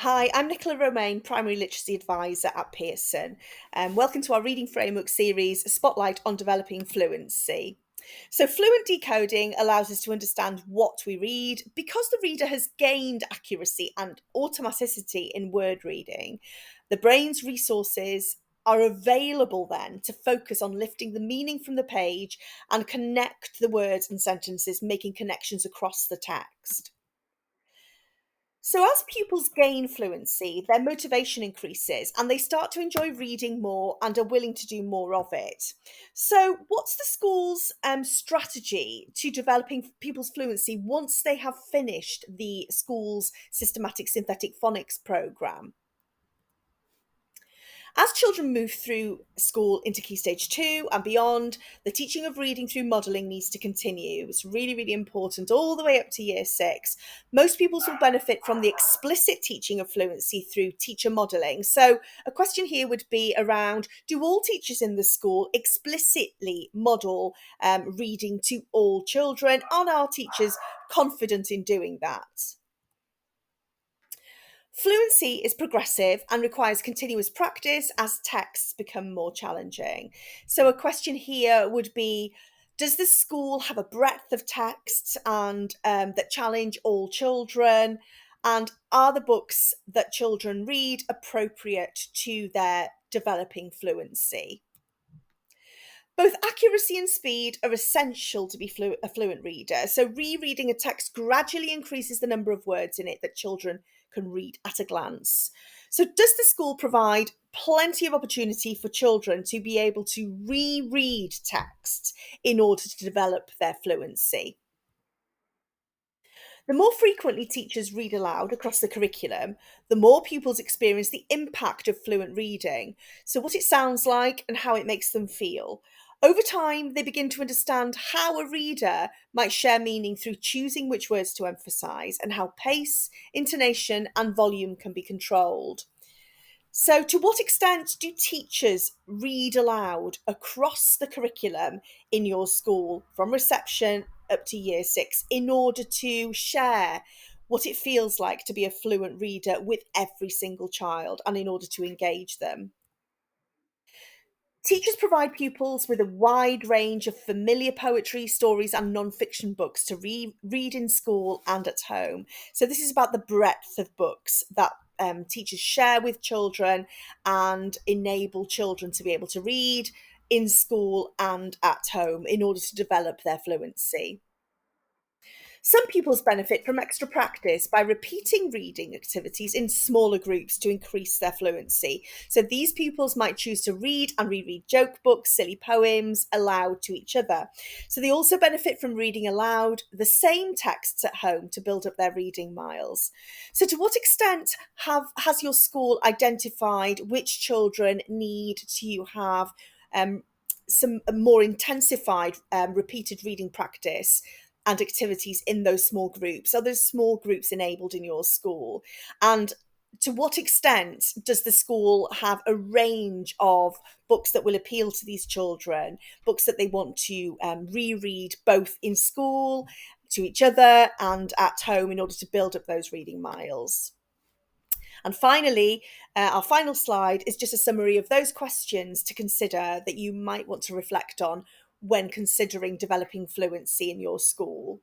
Hi, I'm Nicola Romaine, Primary Literacy Advisor at Pearson. Welcome to our Reading Framework series, a spotlight on developing fluency. So, fluent decoding allows us to understand what we read because the reader has gained accuracy and automaticity in word reading. The brain's resources are available then to focus on lifting the meaning from the page and connect the words and sentences, making connections across the text. So, as pupils gain fluency, their motivation increases and they start to enjoy reading more and are willing to do more of it. So, what's the school's strategy to developing pupils' fluency once they have finished the school's systematic synthetic phonics programme? As children move through school into Key Stage 2 and beyond, the teaching of reading through modelling needs to continue. It's really, really important all the way up to Year 6. Most pupils will benefit from the explicit teaching of fluency through teacher modelling. So, a question here would be around, do all teachers in the school explicitly model reading to all children? Are our teachers confident in doing that? Fluency is progressive and requires continuous practice as texts become more challenging. So, a question here would be, does the school have a breadth of texts and that challenge all children? And are the books that children read appropriate to their developing fluency? Both accuracy and speed are essential to be a fluent reader. So, rereading a text gradually increases the number of words in it that children can read at a glance. So, does the school provide plenty of opportunity for children to be able to reread texts in order to develop their fluency? The more frequently teachers read aloud across the curriculum, the more pupils experience the impact of fluent reading. So, what it sounds like and how it makes them feel. Over time, they begin to understand how a reader might share meaning through choosing which words to emphasise and how pace, intonation, and volume can be controlled. So, to what extent do teachers read aloud across the curriculum in your school from reception up to Year 6 in order to share what it feels like to be a fluent reader with every single child and in order to engage them? Teachers provide pupils with a wide range of familiar poetry, stories, and non-fiction books to read in school and at home. So, this is about the breadth of books that teachers share with children and enable children to be able to read in school and at home in order to develop their fluency. Some pupils benefit from extra practice by repeating reading activities in smaller groups to increase their fluency. So these pupils might choose to read and reread joke books, silly poems aloud to each other. So they also benefit from reading aloud the same texts at home to build up their reading miles. So to what extent has your school identified which children need to have some more intensified repeated reading practice and activities in those small groups? Are those small groups enabled in your school? And to what extent does the school have a range of books that will appeal to these children, books that they want to reread both in school, to each other, and at home in order to build up those reading miles? And finally, our final slide is just a summary of those questions to consider that you might want to reflect on when considering developing fluency in your school.